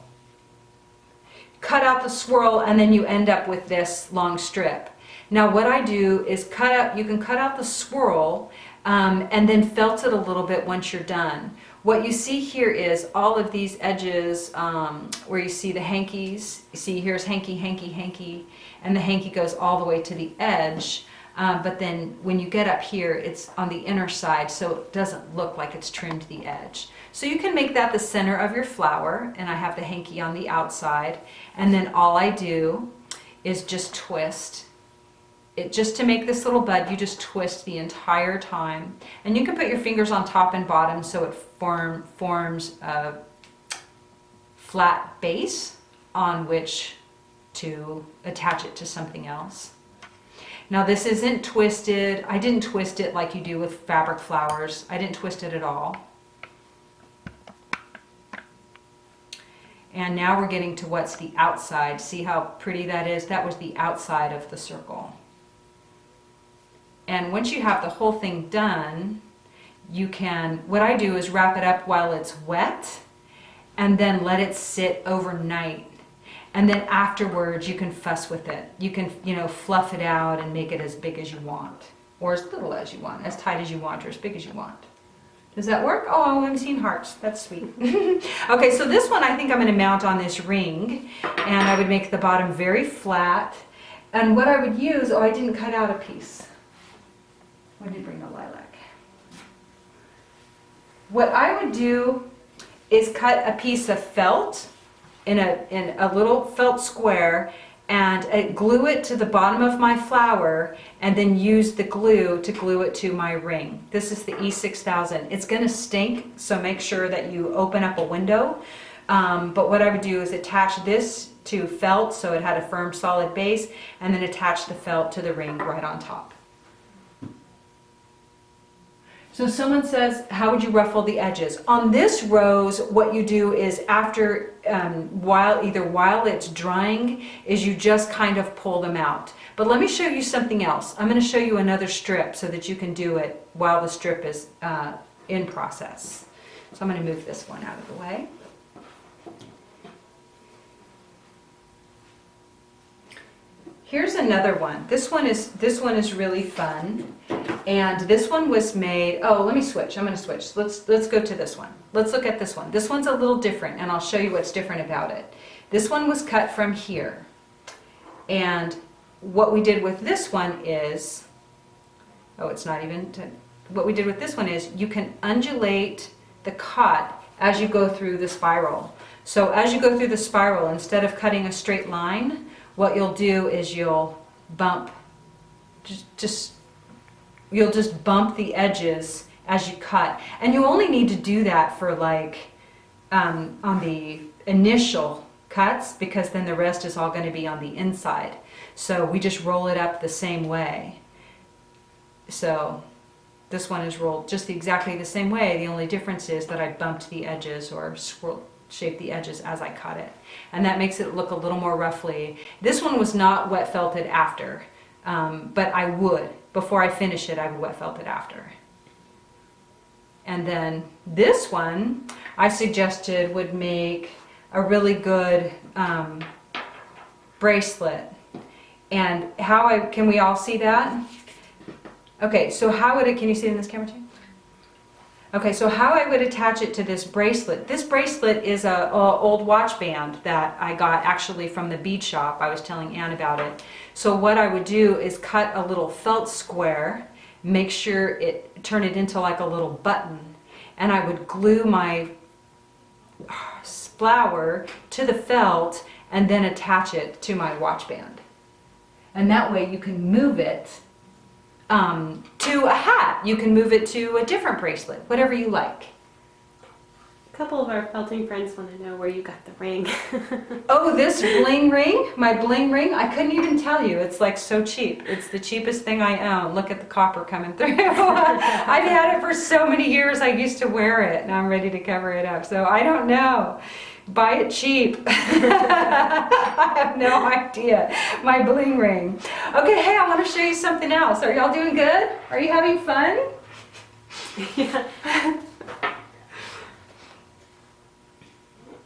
Cut out the swirl, and then you end up with this long strip. Now what I do is you can cut out the swirl and then felt it a little bit once you're done. What you see here is all of these edges where you see the hankies. You see here's hanky, hanky, hanky, and the hanky goes all the way to the edge. But then when you get up here, it's on the inner side, so it doesn't look like it's trimmed the edge. So you can make that the center of your flower, and I have the hanky on the outside. And then all I do is just twist. Just to make this little bud, you just twist the entire time. And you can put your fingers on top and bottom so it forms a flat base on which to attach it to something else. Now this isn't twisted. I didn't twist it like you do with fabric flowers. I didn't twist it at all. And now we're getting to what's the outside. See how pretty that is? That was the outside of the circle. And once you have the whole thing done, what I do is wrap it up while it's wet and then let it sit overnight. And then afterwards you can fuss with it. You can, fluff it out and make it as big as you want, or as little as you want, as tight as you want, or as big as you want. Does that work? Oh, I'm seeing hearts. That's sweet. Okay, so this one I think I'm going to mount on this ring, and I would make the bottom very flat. And what I would use, I didn't cut out a piece. I did bring the lilac. What I would do is cut a piece of felt in a little felt square and glue it to the bottom of my flower, and then use the glue to glue it to my ring. This is the E6000. It's going to stink, so make sure that you open up a window. But what I would do is attach this to felt so it had a firm, solid base, and then attach the felt to the ring right on top. So someone says, how would you ruffle the edges? On this rose, what you do is after, while it's drying, is you just kind of pull them out. But let me show you something else. I'm going to show you another strip so that you can do it while the strip is in process. So I'm going to move this one out of the way. Here's another one. This one is really fun. And this one was made, oh, let me switch. I'm going to switch. Let's go to this one. Let's look at this one. This one's a little different, and I'll show you what's different about it. This one was cut from here. And what we did with this one is, what we did with this one is you can undulate the cut as you go through the spiral. So as you go through the spiral, instead of cutting a straight line, what you'll do is you'll bump, you'll just bump the edges as you cut. And you only need to do that for like on the initial cuts, because then the rest is all going to be on the inside. So we just roll it up the same way. So this one is rolled just exactly the same way. The only difference is that I bumped the edges or shaped the edges as I cut it. And that makes it look a little more roughly. This one was not wet felted after, but I would. Before I finish it, I would wet felt it after. And then this one, I suggested would make a really good bracelet. And can we all see that? Okay, so how would can you see it in this camera too? Okay, so how I would attach it to this bracelet. This bracelet is a old watch band that I got actually from the bead shop. I was telling Ann about it. So what I would do is cut a little felt square, make sure turn it into like a little button, and I would glue my flower to the felt and then attach it to my watch band. And that way you can move it to a hat. You can move it to a different bracelet, whatever you like. A couple of our felting friends want to know where you got the ring. Oh, this bling ring, my bling ring, I couldn't even tell you. It's like so cheap. It's the cheapest thing I own. Look at the copper coming through. I've had it for so many years. I used to wear it and I'm ready to cover it up. So I don't know. Buy it cheap. I have no idea. My bling ring. Okay, hey, I want to show you something else. Are y'all doing good? Are you having fun? Yeah.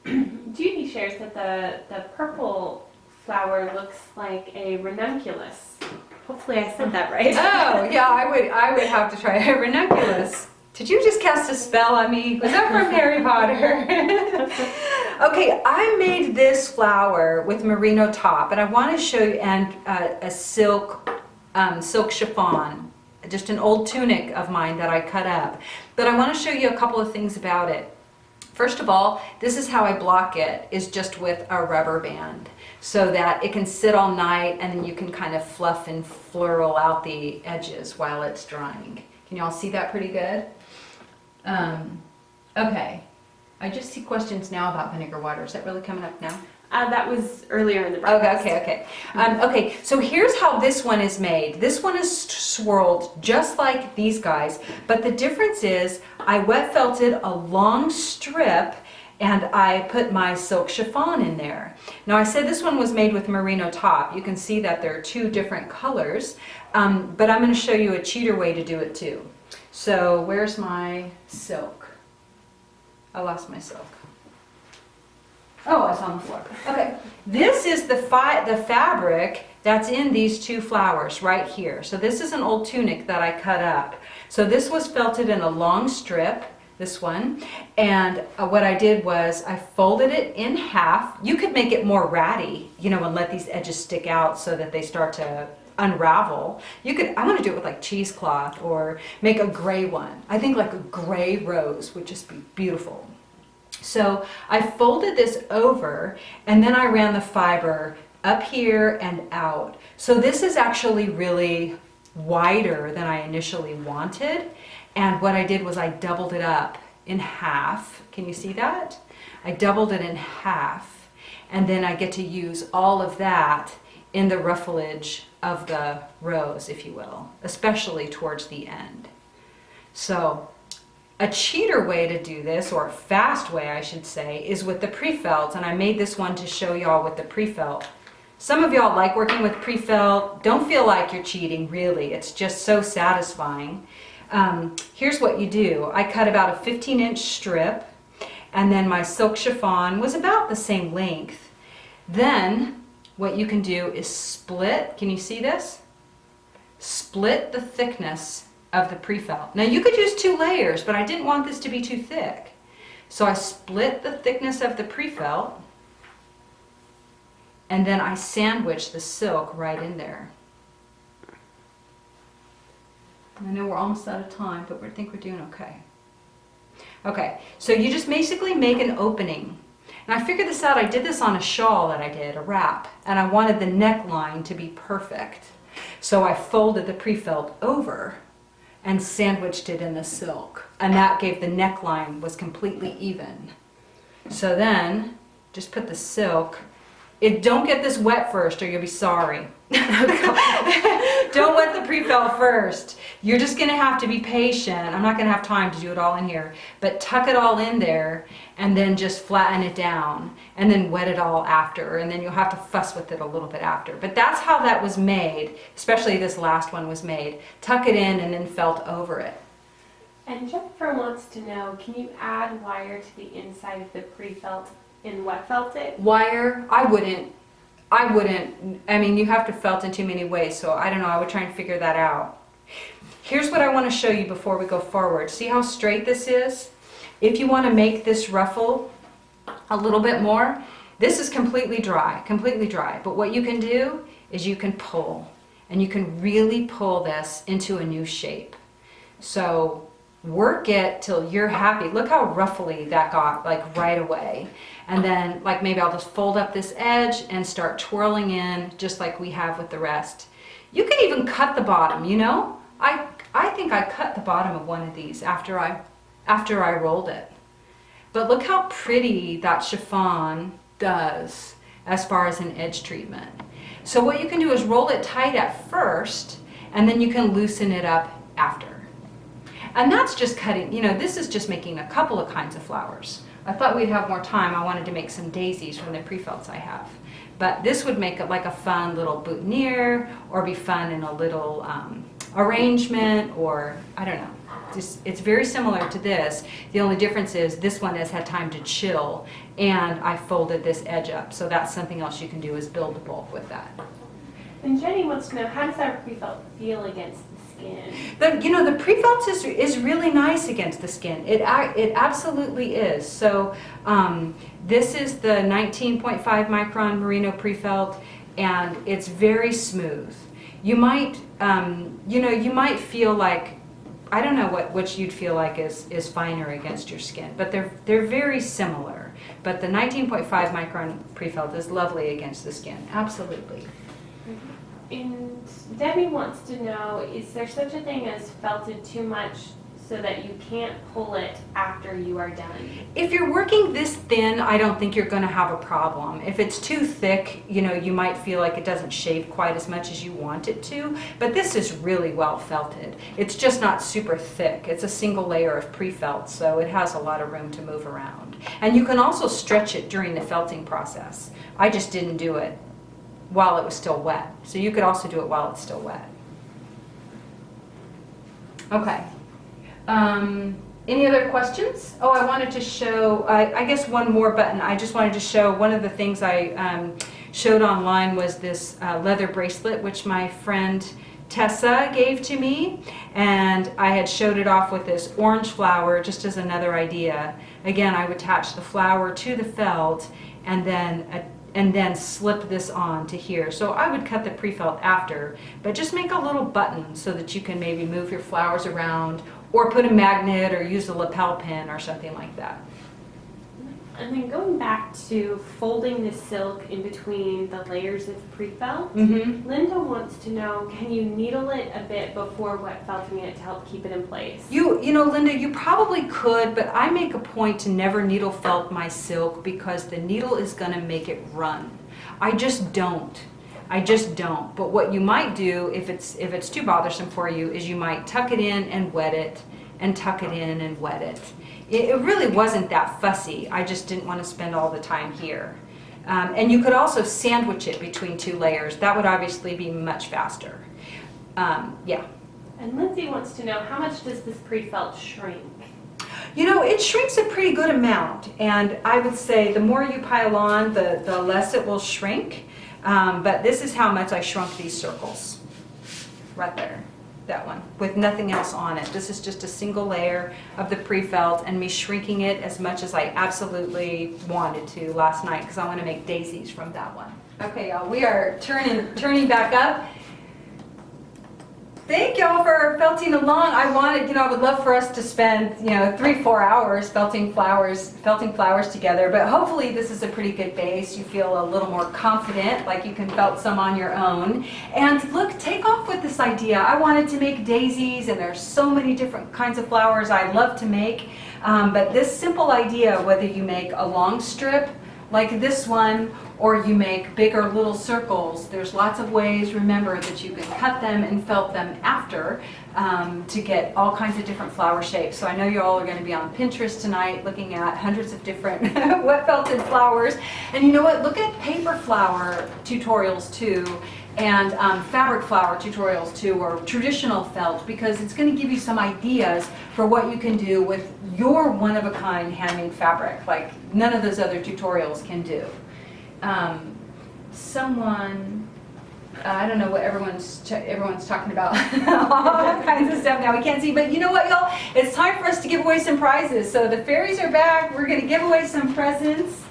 Judy shares that the purple flower looks like a ranunculus. Hopefully I said that right. Oh, yeah, I would have to try a ranunculus. Did you just cast a spell on me? Was that from Harry Potter? Okay, I made this flower with merino top, and I want to show you a silk chiffon, just an old tunic of mine that I cut up. But I want to show you a couple of things about it. First of all, this is how I block it, is just with a rubber band, so that it can sit all night and then you can kind of fluff and floral out the edges while it's drying. Can you all see that pretty good? Okay. I just see questions now about vinegar water. Is that really coming up now? That was earlier in the broadcast. Okay. Okay, so here's how this one is made. This one is swirled just like these guys, but the difference is I wet felted a long strip and I put my silk chiffon in there. Now I said this one was made with merino top. You can see that there are two different colors, but I'm going to show you a cheater way to do it too. So where's my silk? I lost my silk. Oh, it's on the floor. Okay, this is the fabric that's in these two flowers right here. So this is an old tunic that I cut up. So this was felted in a long strip, this one, and what I did was I folded it in half. You could make it more ratty, you know, and let these edges stick out so that they start to unravel. You could, I want to do it with like cheesecloth or make a gray one. I think like a gray rose would just be beautiful. So I folded this over and then I ran the fiber up here and out. So this is actually really wider than I initially wanted. And what I did was I doubled it up in half. Can you see that? I doubled it in half. And then I get to use all of that in the ruffleage of the rose, if you will, especially towards the end. So a cheater way to do this, or a fast way I should say, is with the pre-felt, and I made this one to show y'all with the pre-felt. Some of y'all like working with pre-felt. Don't feel like you're cheating, really. It's just so satisfying. Here's what you do. I cut about a 15-inch strip, and then my silk chiffon was about the same length. Then what you can do is split. Can you see this? Split the thickness of the pre-felt. Now you could use 2 layers, but I didn't want this to be too thick. So I split the thickness of the pre-felt, and then I sandwich the silk right in there. I know we're almost out of time, but I think we're doing okay. Okay, so you just basically make an opening. And I figured this out. I did this on a shawl that I did, a wrap, and I wanted the neckline to be perfect. So I folded the pre-felt over and sandwiched it in the silk, and that gave the neckline was completely even. So then just put the silk. Don't get this wet first or you'll be sorry. Don't wet the pre-felt first. You're just gonna have to be patient. I'm not gonna have time to do it all in here, but tuck it all in there and then just flatten it down and then wet it all after, and then you'll have to fuss with it a little bit after. But that's how that was made, especially this last one was made. Tuck it in and then felt over it. And Jennifer wants to know, can you add wire to the inside of the pre-felt in wet felted? Wire, I wouldn't. I mean, you have to felt in too many ways, so I don't know. I would try and figure that out. Here's what I want to show you before we go forward. See how straight this is? If you want to make this ruffle a little bit more, this is completely dry. But what you can do is you can pull, and you can really pull this into a new shape. So work it till you're happy. Look how ruffly that got, like right away. And then, like, maybe I'll just fold up this edge and start twirling in just like we have with the rest. You can even cut the bottom, you know? I think I cut the bottom of one of these after I rolled it. But look how pretty that chiffon does as far as an edge treatment. So what you can do is roll it tight at first, and then you can loosen it up after. And that's just cutting, you know, this is just making a couple of kinds of flowers. I thought we'd have more time. I wanted to make some daisies from the pre-felts I have. But this would make it like a fun little boutonniere, or be fun in a little arrangement, or I don't know. It's very similar to this. The only difference is this one has had time to chill, and I folded this edge up. So that's something else you can do, is build a bulk with that. And Jenny wants to know, how does our pre-felt feel against the skin? The pre-felt is really nice against the skin. It absolutely is. So this is the 19.5 micron merino pre-felt, and it's very smooth. You might, you might feel like, I don't know which you'd feel like is finer against your skin, but they're very similar. But the 19.5 micron pre-felt is lovely against the skin, absolutely. And Debbie wants to know, is there such a thing as felted too much so that you can't pull it after you are done? If you're working this thin, I don't think you're going to have a problem. If it's too thick, you might feel like it doesn't shape quite as much as you want it to, but this is really well felted. It's just not super thick. It's a single layer of pre-felt, so it has a lot of room to move around. And you can also stretch it during the felting process. I just didn't do it while it was still wet. So you could also do it while it's still wet. Okay. Any other questions? Oh, I wanted to show, I guess one more button. I just wanted to show one of the things I showed online was this leather bracelet, which my friend Tessa gave to me. And I had showed it off with this orange flower just as another idea. Again, I would attach the flower to the felt and then slip this on to here. So I would cut the pre-felt after, but just make a little button so that you can maybe move your flowers around, or put a magnet, or use a lapel pin or something like that. And then going back to folding the silk in between the layers of pre-felt, Linda wants to know, can you needle it a bit before wet felting it to help keep it in place? Linda, you probably could, but I make a point to never needle felt my silk because the needle is going to make it run. I just don't. But what you might do, if it's too bothersome for you, is you might tuck it in and wet it, and tuck it in and wet it. It really wasn't that fussy. I just didn't want to spend all the time here. And you could also sandwich it between 2 layers. That would obviously be much faster. Yeah. And Lindsay wants to know, how much does this pre-felt shrink? You know, it shrinks a pretty good amount, and I would say the more you pile on, the less it will shrink. But this is how much I shrunk these circles. Right there, that one, with nothing else on it. This is just a single layer of the pre-felt and me shrinking it as much as I absolutely wanted to last night because I want to make daisies from that one. Okay, y'all, we are turning back up. Thank y'all for felting along. I would love for us to spend, 3-4 hours felting flowers together, but hopefully this is a pretty good base. You feel a little more confident, like you can felt some on your own. And look, take off with this idea. I wanted to make daisies, and there's so many different kinds of flowers I love to make, but this simple idea, whether you make a long strip like this one, or you make bigger little circles. There's lots of ways, remember, that you can cut them and felt them after to get all kinds of different flower shapes. So I know you all are going to be on Pinterest tonight looking at hundreds of different wet felted flowers. And you know what? Look at paper flower tutorials too, and fabric flower tutorials too, or traditional felt, because it's going to give you some ideas for what you can do with your one-of-a-kind handmade fabric, like none of those other tutorials can do. I don't know what everyone's talking about, all kinds of stuff now we can't see, but you know what, y'all? It's time for us to give away some prizes. So the fairies are back. We're going to give away some presents.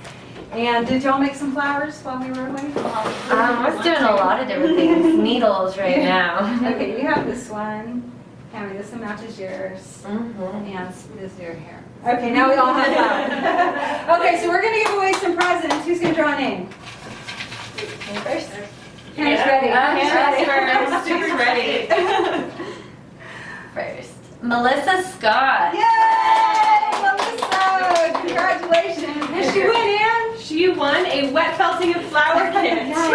And did y'all make some flowers while we were away? I was doing a lot of different things. Needles right now. Okay, you have this one. Tammy, this one matches yours. Mm-hmm. And this is your hair. Okay, now we all have flowers. Okay, so we're going to give away some presents. Who's going to draw a name? First. Hannah's ready. Hannah's super ready. First. Melissa Scott. Yay! Melissa! Congratulations. Did she win, Ann? She won a wet felting of flower kit. Woo!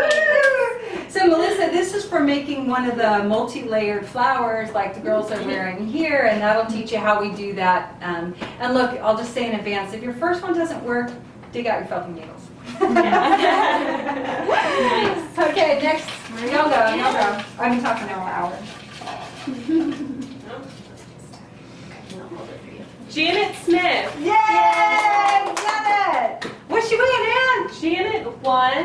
So Melissa, this is for making one of the multi-layered flowers like the girls are wearing here, and that'll teach you how we do that. And look, I'll just say in advance, if your first one doesn't work, dig out your felting needles. Nice. Okay, next. Y'all go, y'all go. I've been talking all hour. Janet Smith. Yay! Janet! What's she winning, Ann? Janet won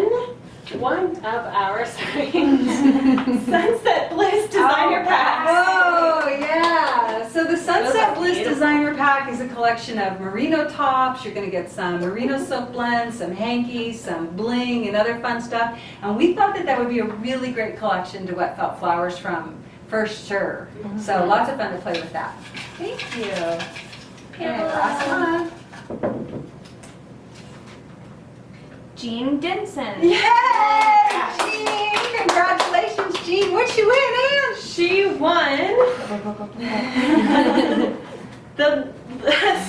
one of our Sunset Bliss designer packs. Oh, yeah. So the Sunset Bliss beautiful. designer pack is a collection of merino tops. You're going to get some merino silk blends, some hankies, some bling, and other fun stuff. And we thought that would be a really great collection to wet felt flowers from, for sure. Mm-hmm. So lots of fun to play with that. Thank you. Okay, last one. Jean Denson. Yay! Jean! Congratulations, Jean. What'd she win, Ann? She won the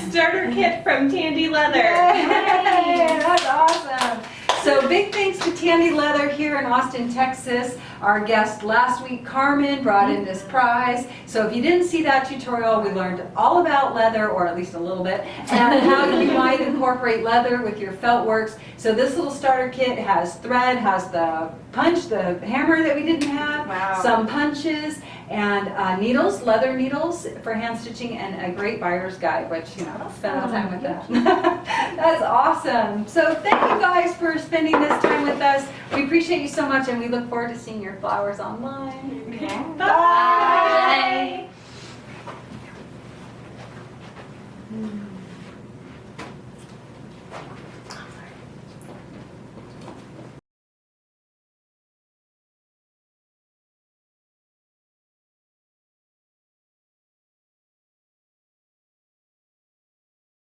starter kit from Tandy Leather. Yay! That's awesome. So big thanks to Tandy Leather here in Austin, Texas. Our guest last week, Carmen, brought in this prize. So if you didn't see that tutorial, we learned all about leather, or at least a little bit, and how you might incorporate leather with your felt works. So this little starter kit has thread, has the punch, the hammer that we didn't have, Wow. some punches, and needles, leather needles for hand stitching, and a great buyer's guide, which, I'll spend all the time with that. That's awesome. So thank you guys for spending this time with us. We appreciate you so much, and we look forward to seeing your flowers online. Bye.